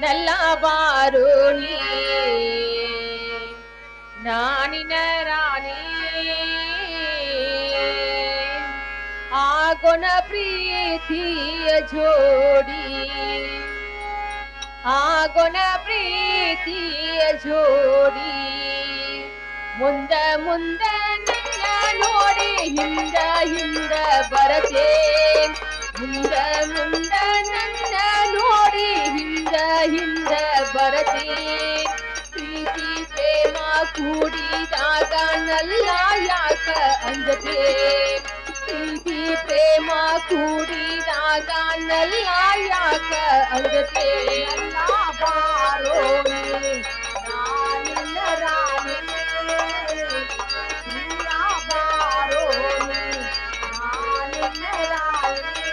நல்ல ಬಾರುಣಿ ನಾನಿನ ರಾಣಿ ಆಗೋಣ ಪ್ರೀತಿಯ ಜೋಡಿ ಆಗೋಣ ಪ್ರೀತಿಯ ಜೋಡಿ ಮುಂದ ಮುಂದ ನನ್ನ ನೋಡಿ ಹಿಂದ ಹಿಂದ ಬರತೆ ಮುಂದ ಮುಂದ ನನ್ನ ನೋಡಿ ಹಿಂದ ಹಿಂದ ಬರತೆ ಪ್ರೀತಿ ಪ್ರೇಮ ಕೂಡಿದಾಗ ನಲ್ಲ ಯಾಕ ಅಂಜತೆ ಪ್ರೀತಿ ಪ್ರೇಮ ಕೂಡಿದಾಗ ನಲ್ಲ ಯಾಕ ಅಂಜತೆ ಎಲ್ಲ ಬಾರೋ ನಾನಿನ್ನ ರಾಣಿ ಬಾರೋ ನಾನಿನ್ನ ರಾಣಿ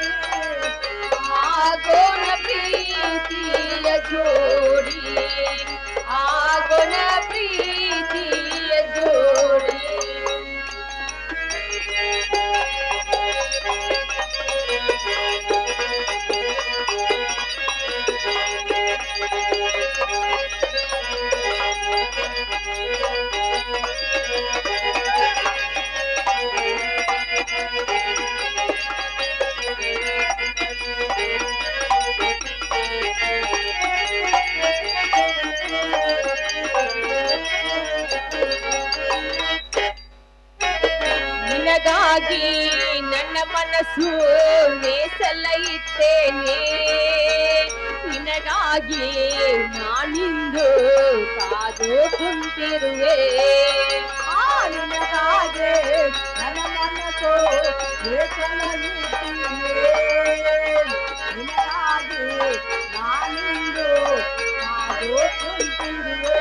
ಆಗೋಣ ಪ್ರೀತಿಯ ಜೋಡಿ ಆಗೋಣ ಪ್ರೀತಿಯ ಜೋಡಿ ನಿನಗಾಗಿ ನನ್ನ ಮನಸ್ಸು ನೇಸಲ ಇತ್ತೇನೆ ನಿನಗಾಗಿ ನಾನಿಂದು ಕಾದು ಕುಂತಿರುವೆ ನಿನಗಾಗಿ ನನ್ನ ಮನಸ್ಸು ನೇಸಲ ಇತ್ತೇನೆ ನಿನಗಾಗಿ ನಾನಿಂದು ಕಾದು ಕುಂತಿರುವೆ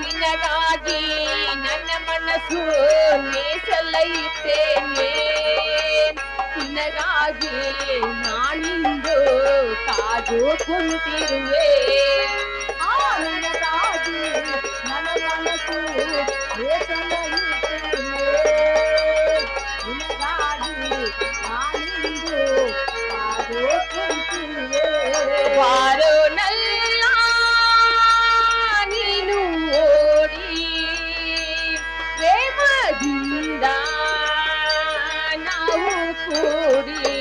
ನಿನಗಾಗಿ ನನ್ನ ಮನಸ್ಸು ನೇಸಲ ಇತ್ತೇನೆ ನಿನಗಾಗಿ ನಾನಿಂದು ಕಾದು ಕುಂತಿರುವೆ ನಿನಗಾಗಿ ನನ್ನ ಮನಸ್ಸು ನೇಸಲ ಇತ್ತೇನೆ ನಿನಗಾಗಿ ನಾನಿಂದು ಕಾದು ಕುಂತಿರುವೆ ಬಾರೋ ನಲ್ಲ ನೀನು ಓಡಿ ಪ್ರೇಮದಿಂದ ನಾವು ಕೂಡಿ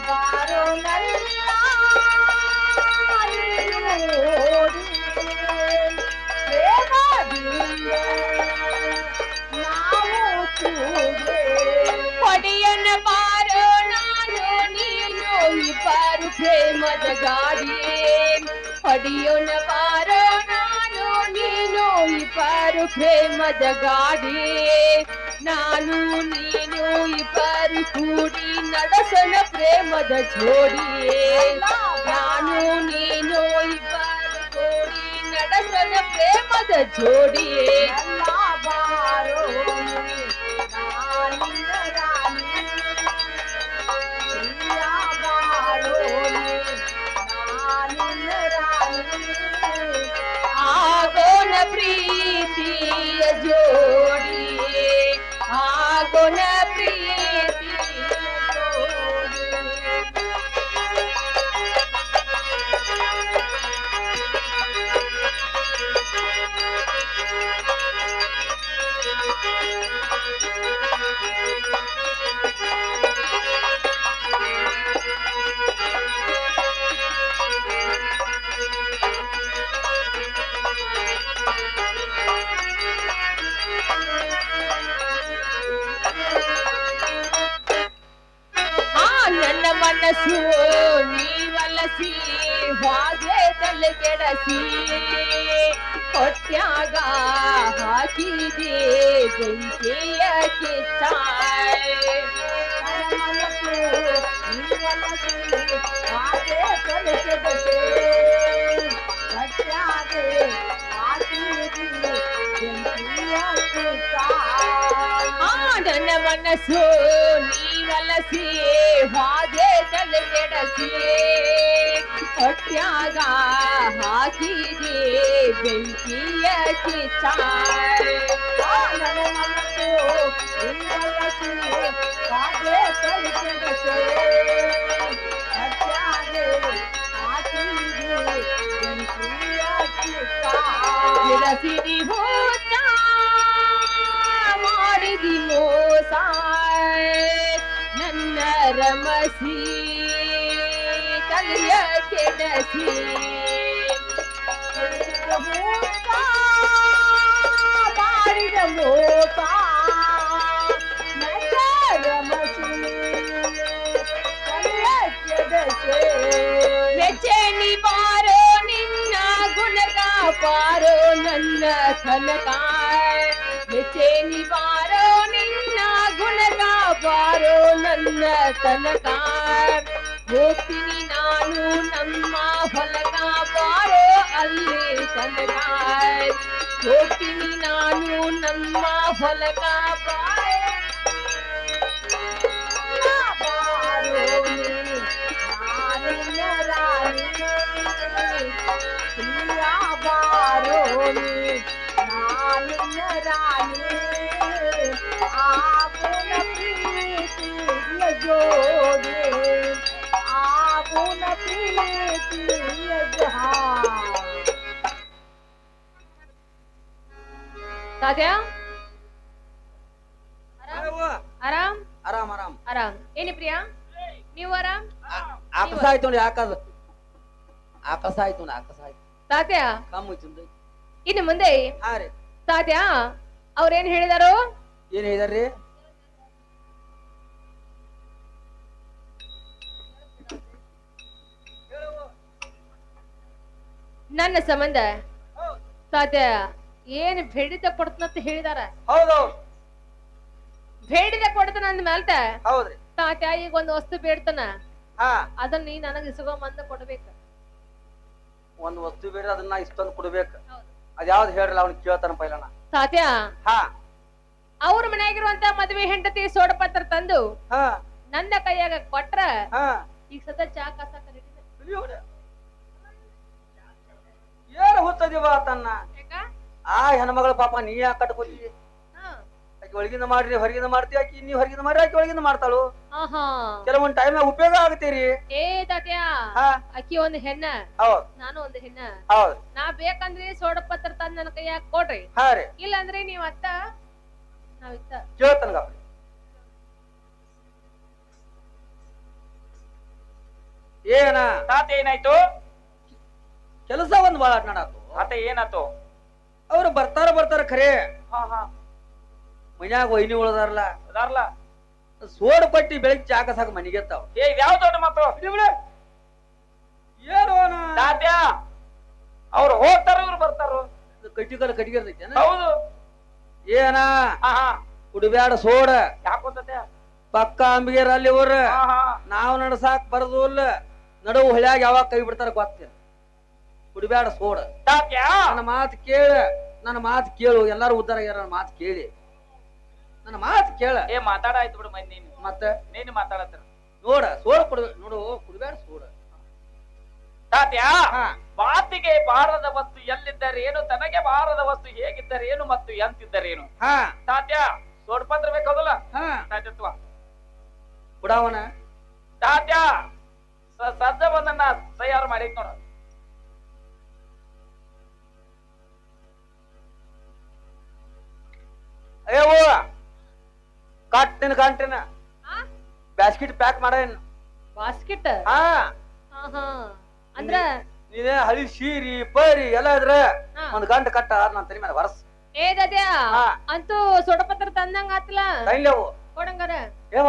ಬಾರೋ ನಲ್ಲ ನೀನು ಓಡಿ ಪ್ರೇಮದಿಂದ ನಾವು ಕೂಡಿ ಒಡೆಯನ ಬಾರೋ ನಾನು ನೀನು ಇಬ್ಬರು ಪ್ರೇಮದ ಗಾಡಿ ಹೊಡಿಯೋನ ಬಾರೋ ನಾನು ನೀನು ಇಬ್ಬರು ಪ್ರೇಮದ ಗಾಡಿ ನಾನು ನೀನು ಇಬ್ಬರು ಕೂಡಿ ನಡೆಸೋಣ ಪ್ರೇಮದ ಜೋಡಿ ನಾನು ನೀನು ಇಬ್ಬರು ಕೂಡಿ ನಡೆಸೋಣ ಪ್ರೇಮದ ಜೋಡಿ ಬಾರೋ ನಾನಿನ್ನ ರಾಣಿ ಬಾರೋ ಆಗೋಣ ಪ್ರೀತಿಯ ಜೋಡಿ ಆಗೋಣ ಪ್ರೀತಿಯ ಜೋಡಿ ನನ್ನ ಮನಸ್ಸು ನೀವಲಸಿ ಹಾಗೆ ತಲೆ ಕೆಡಸಿ ಹೊಟ್ಯಾಗ ಹಾಕಿದೆ ಬೆಂಕಿಯ ಕಿತ್ತ ನನ್ನ ಮನಸ್ಸು ನೀವಲಸಿ ಹಾಗೆ ತಲೆ ಕೆಡಸಿ ಹೊಟ್ಯಾಗ ಹಾಕಿದೆ ಬೆಂಕಿಯ ಕಿತ್ತ ನನ್ನ ಮನಸ್ಸು ನೀವಲಸಿ ಹಾಗೆ ತಲೆ ಕೆಡಸಿ ಹೊಟ್ಯಾಗ ಹಾಕಿದೆ ಬೆಂಕಿಯ ಕಿಚ್ಚ ನನ್ನ ಮನಸ್ಸು ನೀವಲಸಿ ಹಾಗೆ ತಲೆ ಕೆಡಸಿ ರಮಸಿ ತಲೆಯ ಕೆಡಸಿ ಮಾಡಿದ ಮೋಸ ನನ್ನ ರಮಸಿ ತಲೆಯ ಕೆಡಸಿ ಬೆಚ್ಚನಿ ಬಾರೋ ನಿನ್ನ ಗುಣಗ ಬಾರೋ ನನ್ನ ಕನಕ ಬೆಚ್ಚನಿ ಬಾರೋ ನಿನ್ನ ಗುಣಗ ಬಾರೋ ನನ್ನ ತನಕ ಹೋಗ್ತೀನಿ ನಾನು ನಮ್ಮ ಹೊಲಗ ಬಾರೋ ಅಲ್ಲಿ ತನಕ ಹೋಗ್ತೀನಿ ನಾನು ನಮ್ಮ ಹೊಲಗ ಬಾರೋ ನಾನಿನ್ನ ರಾಣಿ ಪ್ರಿಯ ಬಾರೋ ನಾನಿನ್ನ ರಾಣಿ ಆಗುನ ಪ್ರೀತಿಯ ಜೋಡಿ ಆಗುನ ಪ್ರೀತಿಯ ತಾತ್ಯ ಆರಾಮ್ ಆರಾಮ್ ಆರಾಮ್ ಆರಾಮ್ ಏನಿ ಪ್ರಿಯಾ ನೀವು ಆರಾಮ್ ಆಕಸ ಆಯ್ತು ನೋಡಿ ಆಕಸ ಆಕಸ ಆಯ್ತು ನೋಡಿ ಆಕಸ ಆಯ್ತು ತಾತ್ಯ ಕಮ್ಮು ಚಂದ ಇನ್ನು ಮುಂದೆ ಹಾ ರೀ ತಾತ್ಯ ಅವ್ರೇನ್ ಹೇಳಿದಾರು ಏನ್ ಹೇಳಿದಾರ್ರಿ ನನ್ನ ಸಂಬಂಧ ತಾತ್ಯ ಏನ್ ಬೇಡಿದ ಕೊಡ್ತನಂತ ಹೇಳಿದಾರ ಹೌದೌದು ಬೇಡಿದ ಕೊಡ್ತಾನ ಅಂದ ಮ್ಯಾಲ್ತ ಹೌದ್ರಿ ತಾತ್ಯ ಈಗ ಒಂದ್ ವಸ್ತು ಬೇಡ್ತಾನ ಹಾ ಅದನ್ನ ನೀ ನನಗ ಇಸ್ಕೊಂಬಂದ ಕೊಡ್ಬೇಕ ಒಂದ್ ವಸ್ತು ಬೇಡ ಅದನ್ನ ಇಷ್ಟೊಂದು ಕೊಡ್ಬೇಕು ಅದ್ಯಾವ್ದು ಹೇಳ್ರಲ್ಲ ಅವ್ನ ಕೇಳ್ತಾನ ಪೈಲನ ತಾತ್ಯ ಹಾ ಅವ್ರ ಮನ್ಯಾಗಿರುವಂತ ಮದ್ವೆ ಹೆಂಡತಿ ಸೋಡಪತ್ರ ತಂದು ಹಾ ನನ್ನ ಕೈಯಾಗ ಕೊಟ್ರ ಹಾ ಈಗ ಸದ ಚಾ ಕಾಸಾಕ ಏನ್ ಹುತ್ತದಿವ ತನ್ನ ಆ ಹೆಣ್ಮಗಳ ಪಾಪ ನೀ ಯಾಕೆ ಕಟ್ಕೊತಿ ಆಕಿ ಒಳಗಿಂದ ಮಾಡ್ರಿ ಹೊರಗಿಂದ ಮಾಡ್ತಿ ಆಕಿ ನೀವ್ ಹೊರಗಿಂದ ಮಾಡ್ರಿ ಆಕಿ ಒಳಗಿಂದ ಮಾಡ್ತಾಳು ಕೆಲವೊಂದ್ ಟೈಮ್ ಉಪಯೋಗ ಆಗತ್ತೀರಿ ಏ ತಾತ್ಯ ಅಕ್ಕಿ ಒಂದ್ ಹೆಣ್ಣ ಹೌದ್ ನಾನು ಒಂದ್ ಹೆಣ್ಣ ಹೌದ್ ನಾ ಬೇಕಂದ್ರೆ ಸೋಡಪತ್ರ ತಂದ್ ನನ್ನ ಕೈಯಾಗ ಕೊಡ್ರಿ ಹಾ ರೀ ಇಲ್ಲ ಅಂದ್ರೆ ನೀವ್ ಅತ್ತ ನಾವಿತ್ತ ಕೇಳ್ತನಗ ಏನ ತಾತ ಏನಾಯ್ತು ಕೆಲಸ ಒಂದ್ ಬಾಳ ನಡಾತು ತಾತ ಏನಾಯ್ತು ಅವ್ರು ಬರ್ತಾರ ಖರೆ ಹಾ ಹಾ ಮನ್ಯಾಗ ವೈನಿ ಉಳದಾರಲ್ಲ ಅದಾರಲ್ಲ ಸೋಡ್ ಪಟ್ಟಿ ಬೆಳಿಗ್ಗೆ ಚಾಕ ಸಾಕ ಮನಿಗೆತ್ತಾವ ಏ ಯಾವ ದೊಡ್ಡ ಮಾತು ಏನು ತಾತ್ಯ ಅವ್ರು ಹೋಗ್ತಾರ ಇವ್ರು ಬರ್ತಾರ ಕಟ್ಟಿಗಲ್ಲ ಕಟ್ಟಿಗೆ ಹೌದು ಏನ ಹಾ ಹಾ ಕುಡಿಬ್ಯಾಡ ಸೋಡ ಯಾಕೋತತೆ ಪಕ್ಕ ಅಂಬಿಗೆರ ಅಲ್ಲಿ ಅವ್ರ ಹಾ ಹಾ ನಾವ್ ನಡ್ಸಾಕ್ ಬರದು ಇಲ್ಲ ನಡುವು ಹೊಳ್ಯಾಗ ಯಾವಾಗ ಕೈ ಬಿಡ್ತಾರ ಗೊತ್ತೇನ ಕುಡಿಬ್ಯಾಡ ಸೋಡ ತಾತ್ಯ ನನ್ನ ಮಾತು ಕೇಳು ಎಲ್ಲಾರು ಉದ್ದಾರ ಆಗ್ಯಾರ ನನ್ನ ಮಾತು ಕೇಳಿ ನನ್ನ ಮಾತು ಕೇಳ ಏ ಮಾತಾಡಾಯ್ತು ಬಿಡು ಮನ್ ನೀನು ಮತ್ತ ನೀನು ಮಾತಾಡತ್ರ ನೋಡ ಸೋಡ ನೋಡು ಕುಡಿಬ್ಯಾಡ ಸೋಡ ತಾತ್ಯ ಹಾ ಮಾತಿಗೆ ಬಾರದ ವಸ್ತು ಎಲ್ಲಿದ್ದರೇನು ತನಗೆ ಬಾರದ ವಸ್ತು ಹೇಗಿದ್ದರೇನು ಮತ್ತು ಎಂತಿದ್ದರೇನು ಹಾ ತಾತ್ಯ ಸೋಡ್ಪತ್ರ ಬೇಕದಲ್ಲ ಹಾ ತಾತ್ಯತ್ವ ಬಿಡಾವನ ತಾತ್ಯ ಸದ್ದ ಬಂದನ್ನ ತಯಾರು ಮಾಡೈತ್ ನೋಡ ಅಯ್ಯೋ ಕಂಟಿನ ಬ್ಯಾಸ್ಕೆಟ್ ಪ್ಯಾಕ್ ಮಾಡೇನ್ ಬಾಸ್ಕೆಟ್ ಹಾ ಅಂದ್ರ ನೀನೇ ಹಳಿ ಸೀರಿ ಪರಿ ಎಲ್ಲ ಇದ್ರ ಹಾ. ಒಂದ್ ಗಂಟೆ ಕಟ್ಟ ನನ್ನ ತಲೆ ಮೇಲೆ ವರ್ಸ್ ಏ ತಾತ್ಯ ಹಾ. ಅಂತೂ ಸೋಡಪತ್ರ ತಂದಂಗ ಆತ್ಲ ಕೈಲೇವು ಕೊಡಂಗಾರ ಏವ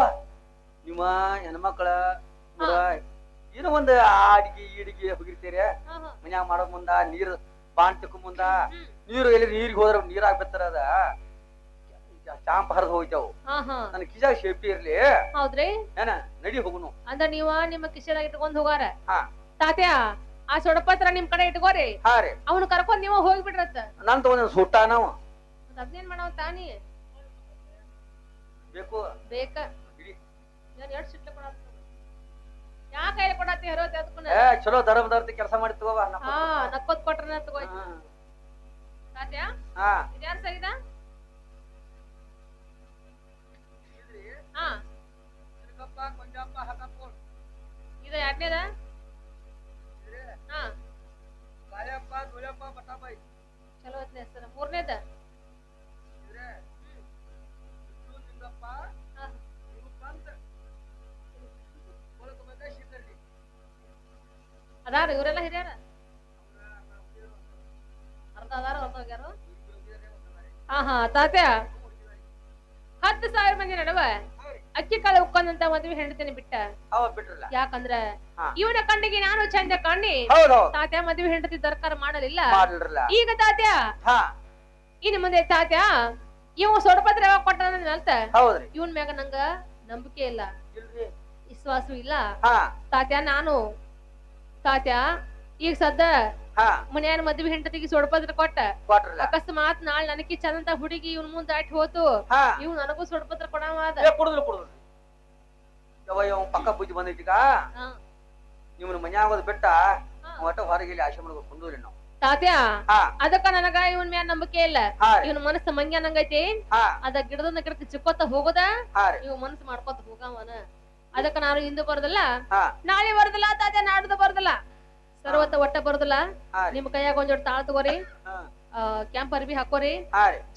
ನಿಮ್ಮ ಹೆಣ್ಮಕ್ಳ ಮುಡ ಏನೋ ಒಂದ್ ಅಡಿಗೆ ಈಡಿಗೆ ಹೋಗಿರ್ತೀರ ಮನ್ಯಾಗ ಮಾಡೋ ಮುಂದ ನೀರ್ ಬಾಣ್ ತಿಕ್ಕ ಮುಂದ ನೀರು ಎಲ್ಲಿ ನೀರಿಗೆ ಹೋದ್ರ ನೀರಾಗ ಬಿತ್ತಾರ ಅದ ಚಾಂಪ ಹರಿದು ಹೋಗ್ತಾವು ನನ್ ಕಿಜಾಗ ಶೇಪಿ ಇರ್ಲಿ ಹೌದ್ರಿ ಏನ ನಡಿ ಹೋಗುನು ಅಂದ್ರ ನೀವ ನಿಮ್ಮ ಕಿಶೆದಾಗ ಇಟ್ಕೊಂಡ್ ಹೋಗಾರ ಹಾ ತಾತ್ಯ ಆ ಸೊಡಪತ್ರ ನಿಮ್ ಕಡೆ ಇಟ್ಕೋರಿ ಹಾ ರೀ ಅವ್ನ ಕರ್ಕೊಂಡ್ ನೀವ ಹೋಗ್ಬಿಡ್ರತ್ತ ನನ್ ತಗೊಂಡ್ ಸುಟ್ಟ ನಾವು ಅದ್ನೇನ್ ಮಾಡವ ತಾನಿ ಬೇಕು ಬೇಕ ಇಡಿ. ಏನ್ ಎಷ್ಟ್ ಸಿಟ್ಲ ಕೊಡ ಯಾ ಕೈಲಿ ಕೊಡತ್ತಿ ಹರೋತಿ ಅದಕ್ಕೂ ಏ ಚಲೋ ಧರ್ಮದಾರ್ತಿ ಕೆಲಸ ಮಾಡಿ ತಗೋವ ಹಾ ನಕ್ಕೋತ್ ಕೊಟ್ರನ ತಗೋ ತಾತ್ಯ ಹಾ ಇದ್ಯಾರ ಸರಿದ ಹಾ ಇದು ಎರಡನೇದ ಹಾ ಚಲೋ ಐತ್ಲೆ ಹೆಸರು ಮೂರನೇದ ಅದಾರ ಇವರೆಲ್ಲ ಹಿರಿಯರ ಅರ್ಧ ಅದಾರ ಅರ್ಧ ಹೋಗ್ಯಾರು ಹಾ ತಾತ್ಯ 10,000 ಮಂದಿ ನಡುವ ಅಕ್ಕಿ ಕಾಳು ಉಕ್ಕೊಂದಂತ ಮದ್ವೆ ಹೆಂಡತಿನ ಬಿಟ್ಟ ಬಿಟ್ರಲ್ಲ ಯಾಕಂದ್ರ ಇವನ ಕಣ್ಣಿಗೆ ನಾನು ಚಂದ ಕಣ್ಣಿ ತಾತ್ಯ ಮದ್ವೆ ಹೆಂಡತಿ ದರ್ಕಾರ ಮಾಡಲಿಲ್ಲ ಈಗ ತಾತ್ಯ ಇನ್ನು ಮುಂದೆ ತಾತ್ಯ ಇವ ಸೊಡಪತ್ರ ಯಾವಾಗ ಕೊಟ್ಟ ಇವನ್ ಮ್ಯಾಗ ನಂಗ ನಂಬಿಕೆ ಇಲ್ಲ ವಿಶ್ವಾಸು ಇಲ್ಲ ತಾತ್ಯ ನಾನು ತಾತ್ಯ ಈಗ ಸದ್ದ ಮನ್ಯಾನ ಮದ್ವಿ ಹೆಂಡತಿಗೆ ಸೊಡಪತ್ರ ಕೊಟ್ಟ ಅಕಸ್ಮಾತ್ ನಾಳೆ ನನಗೆ ಚಂದಂತ ಹುಡುಗಿ ಇವ್ನ ಮುಂದ್ ದಾಟಿ ಹೋತು ಇವ್ ನನಗೂ ಸೊಡಪತ್ರ ಕೊಡವಾದ ಪಕ್ಕ ಬುಜ್ಜಿ ಬಂದೈತಿಗ ಇವನು ಮನ್ಯಾಗ ಬಿಟ್ಟ ಒಟ್ಟ ಹೊರಗೆ ಆಶ್ರಮ ಕುಂದೂರಿ ನಾವು ತಾತ್ಯ ಅದಕ್ಕ ನನಗ ಇವನ್ ಮ್ಯಾಲ ನಂಬಿಕೆ ಇಲ್ಲ ಇವನ್ ಮನಸ್ಸು ಮಂಗ್ಯ ನಂಗೈತಿ ಅದ ಗಿಡದಿಂದ ಗಿಡಕ್ಕೆ ಚಿಕ್ಕೋತ ಹೋಗೋದ ಇವ್ ಮನಸ್ಸು ಮಾಡ್ಕೋತ ಹೋಗವನ ಅದಕ್ಕ ನಾನು ಇಂದು ಬರೋದಿಲ್ಲ ನಾಳೆ ಬರೋದಿಲ್ಲ ತಾತ್ಯ ನಾಡ್ದು ಬರೋದಿಲ್ಲ ಸರ್ವತ್ತ ಒಟ್ಟ ಬರೋದಿಲ್ಲ ನಿಮ್ ಕೈಯಾಗ ಒಂದ್ ಜೋಡ್ ತಾಳ ತಗೋರಿ ಕ್ಯಾಂಪ್ ಅರ್ಬಿ ಹಾಕೋರಿ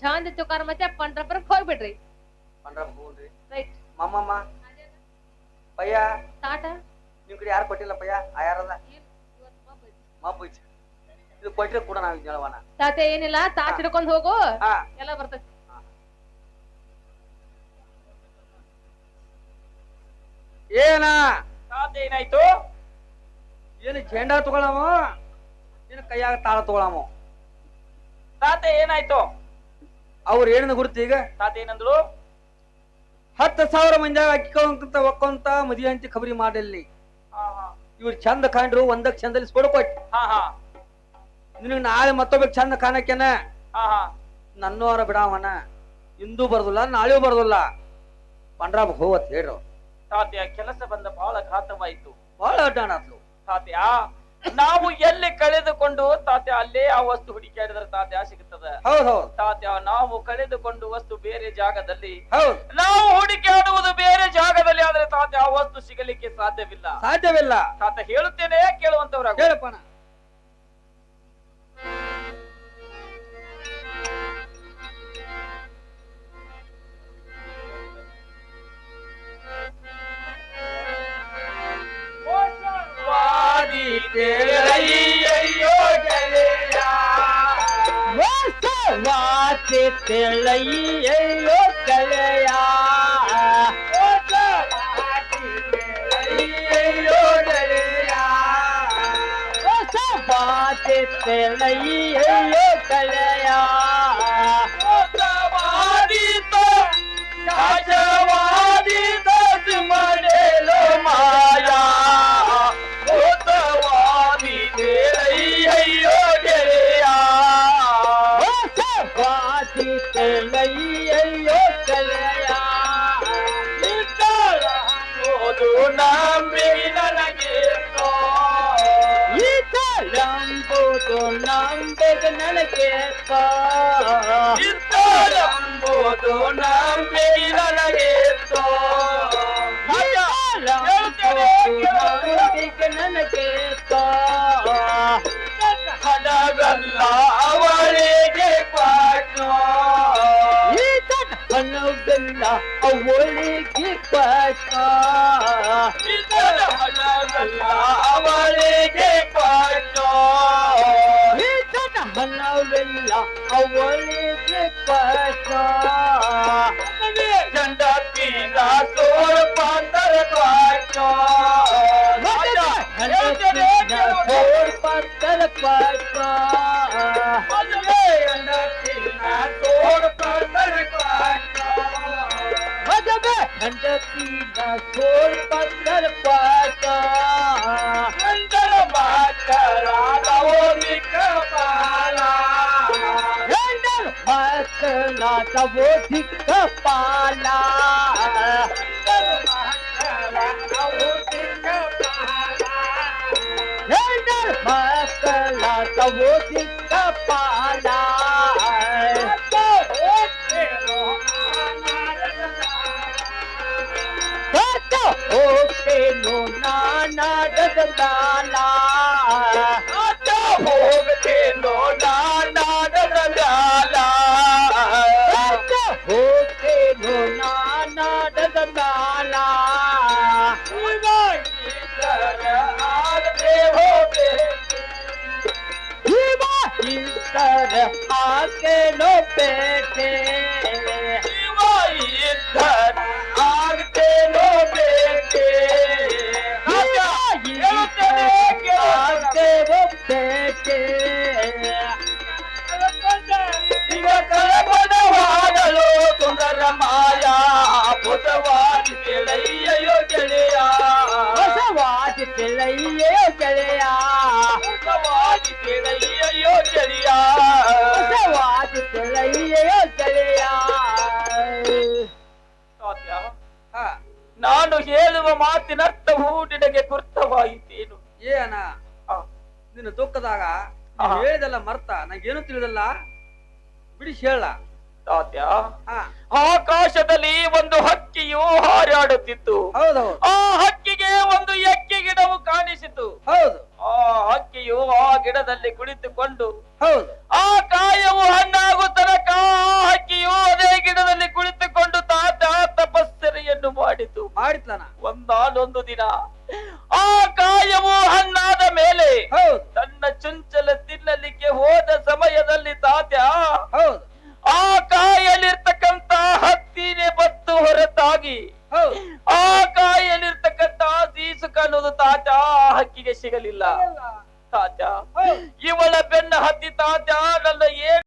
ಝಾಂದಿ ತುಕಾರ ಮತ್ತೆ ಪಂಡ್ರಪುರಕ್ ಹೋಗ್ಬಿಡ್ರಿ ರೈಟ್ ಮಮ್ಮಮ್ಮ ಪಯ್ಯ ತಾಟ ನಿಮ್ ಕಡೆ ಯಾರು ಕೊಟ್ಟಿಲ್ಲ ಪಯ್ಯ ಯಾರದ ಮಬ್ಬುಜ್ ಇದು ಕೊಟ್ರೆ ಕೂಡ ನಾವ್ ಹೇಳವನ ತಾತೆ ಏನಿಲ್ಲ ತಾಟ್ ಹಿಡ್ಕೊಂಡ್ ಹೋಗು ಎಲ್ಲ ಬರ್ತೈತಿ ಏನ ತಾತ ಏನಾಯ್ತು ಏನು ಜೆಂಡಾ ತಗೊಳಮ ಏನ ಕೈಯಾಗ ತಾಳ ತಗೊಳಮ ತಾತ ಏನಾಯ್ತು ಅವ್ರು ಏನಿಂದ ಗುರುತು ಈಗ ತಾತ ಏನಂದ್ರು 10,000 ಮಂದಿ ಅಕ್ಕಿಕೊಂತ ಒಕ್ಕೊಂತ ಮದುವೆ ಅಂತ ಖಬರಿ ಮಾಡಲಿ ಇವ್ರು ಚಂದ ಕಾಣ್ರು ಒಂದಕ್ಕೆ ಚಂದಲ್ಲಿ ಕೊಟ್ಟು ನಿನಗ್ ನಾಳೆ ಮತ್ತೊಬ್ಬ ಚಂದ ಕಾಣಕ್ಕೇನ ನನ್ನವರ ಬಿಡಾವನ ಇಂದು ಬರೋದಿಲ್ಲ ನಾಳೆಯೂ ಬರೋದಿಲ್ಲ ಪಂಡ್ರಾಬ್ ಹೋವತ್ ಹೇಳ್ರು ತಾತ್ಯ ಕೆಲಸ ಬಂದ ಬಹಳ ಘಾತವಾಯ್ತು ಬಹಳ ಅಡ್ಡಾಣತ್ಲು ತಾತ್ಯ ನಾವು ಎಲ್ಲಿ ಕಳೆದುಕೊಂಡು ತಾತ್ಯ ಅಲ್ಲೇ ಆ ವಸ್ತು ಹುಡುಕಾಡಿದ್ರೆ ತಾತ್ಯ ಸಿಗುತ್ತದೆ ಹೌದು ತಾತ್ಯ ನಾವು ಕಳೆದುಕೊಂಡು ವಸ್ತು ಬೇರೆ ಜಾಗದಲ್ಲಿ ಹೌದು ನಾವು ಹುಡುಕಾಡುವುದು ಬೇರೆ ಜಾಗದಲ್ಲಿ ಆದ್ರೆ ತಾತ್ಯ ಆ ವಸ್ತು ಸಿಗಲಿಕ್ಕೆ ಸಾಧ್ಯವಿಲ್ಲ ತಾತ್ಯ ಹೇಳುತ್ತೇನೆ ಕೇಳುವಂತವ್ರ ಹೇಳಪ್ಪಣ ತೆಳೆಯೋ ಕಳೆಯ ತೆಳೆಯೋ ಕಳೆಯ ಮನೆಯಲು ಮಾಯಾ ತೆಳೆಯೋ ಕಳೆಯ ನಂಬಿಗೆ ನನಗೆ ನಂಬುದು ನಂಬಿಗೆ ನನಗೆ ನಂಬುದು ನಂಬಿಗೆ ನನಗೆ ನಂಬಿಗೆ ನನಗೆ ಹಣಗಲ್ಲ ಅವಳಿಗೆ ಪಾಟು ಹಣಗಲ್ಲ ಅವಳಿಗೆ ಪಾಟ ಹಣಗಲ್ಲ ಅವಳಿಗೆ ಪಾಟ ಹಣವೆಲ್ಲ ಅವಳಿಗೆ ಪಾಟ ಗಂಡತಿನ ಸ್ವಲ್ಪ ಪಾಟ ಸ್ವಲ್ಪ ಪಾಟ ಗಂಡತಿನ ಸ್ವಲ್ಪ ಪಾಟ ಗಂಡರ ಮಾತರಾದವೋದಿಕ ಪಾಲ ಗಂಡರ ಮಾತರಾದವೋದಿಕ ಪಾಲ ಗಂಡರ ಮಾತರಾದವೋದಿಕ ಪಾಲ ಹೋಗ್ತೇನು ನಾನಾಡದ ಲಾಲ ಹೋಗ್ತೇನು ನಾನಾಡದ ಲಾಲ ಹೋಗ್ತೇನು ನಾನಾಡದ ಲಾಲ ಆಗದೆ ಹೋಗ್ತೇನು ಹಾಕೇನೋ ಪೇಟೆ ಜೀವ ಇದ್ದರೆ ಆಗ್ತೇನೋ ಬೇಟೆ. ಹೇಳುತ್ತೇನೆ ಹಾಕೇನೋ ಪೇಟೆ ಈಗ ಕಳಪಡವಾಡಲು ಸುಂದರ ಮಾಯ ಬುಧವಾದಿ ಕೆಳಯ್ಯೋ ಗೆಳೆಯ ಹೊಸವಾದಿ ಕೆಳಯ್ಯೋ ಗೆಳೆಯ ಬುಧವಾದಿ ಕೆಳಯ್ಯೋ ಗೆಳೆಯ ಹೊಸವಾದಿ ಕೆಳಯ್ಯೋ ಗೆಳೆಯ ತಾತ್ಯ, ನಾನು ಹೇಳುವ ಮಾತಿನರ್ಥವು ನಿನಗೆ ಗುರ್ತವಾಯಿತೇನು? ಏನ ನಿನ್ನ ದುಃಖದಾಗ ನೀನ್ ಹೇಳಿದೆಲ್ಲ ಮರ್ತ ನಂಗೇನು ತಿಳಿದಲ್ಲ, ಬಿಡಿಸಿ ಹೇಳ. ತಾತ್ಯ, ಆಕಾಶದಲ್ಲಿ ಒಂದು ಹಕ್ಕಿಯು ಹಾರಾಡುತ್ತಿತ್ತು. ಹೌದೌದು. ಆ ಹಕ್ಕಿಗೆ ಒಂದು ಎಕ್ಕೆ ಗಿಡವು ಕಾಣಿಸಿತು. ಹೌದು. ಆ ಹಕ್ಕಿಯು ಆ ಗಿಡದಲ್ಲಿ ಕುಳಿತುಕೊಂಡು ಹೌದು. ಆ ಕಾಯವು ಹಣ್ಣಾಗು ತನಕ ಆ ಹಕ್ಕಿಯು ಅದೇ ಗಿಡದಲ್ಲಿ ಕುಳಿತುಕೊಂಡು ತಾತ ತಪಸ್ಸರೆಯನ್ನು ಮಾಡಿತು. ಮಾಡಿತ್ಲನ. ಒಂದಾನೊಂದು ದಿನ ಆ ಕಾಯವು ಹಣ್ಣಾದ ಮೇಲೆ ಹೌದು. ತನ್ನ ಚುಂಚಲ ತಿನ್ನಲಿಕ್ಕೆ ಹೋದ ಸಮಯದಲ್ಲಿ ತಾತ್ಯ ಹೌದು. ಆ ಕಾಯಲ್ಲಿರ್ತಕ್ಕಂತ ಹತ್ತಿನೇ ಬತ್ತು ಹೊರತಾಗಿ ಹೌದು. ಆ ಕಾಯಲ್ಲಿರ್ತಕ್ಕಂತ ಸೀಸುಕ ಅನ್ನೋದು ತಾತ ಆ ಹಕ್ಕಿಗೆ ಸಿಗಲಿಲ್ಲ.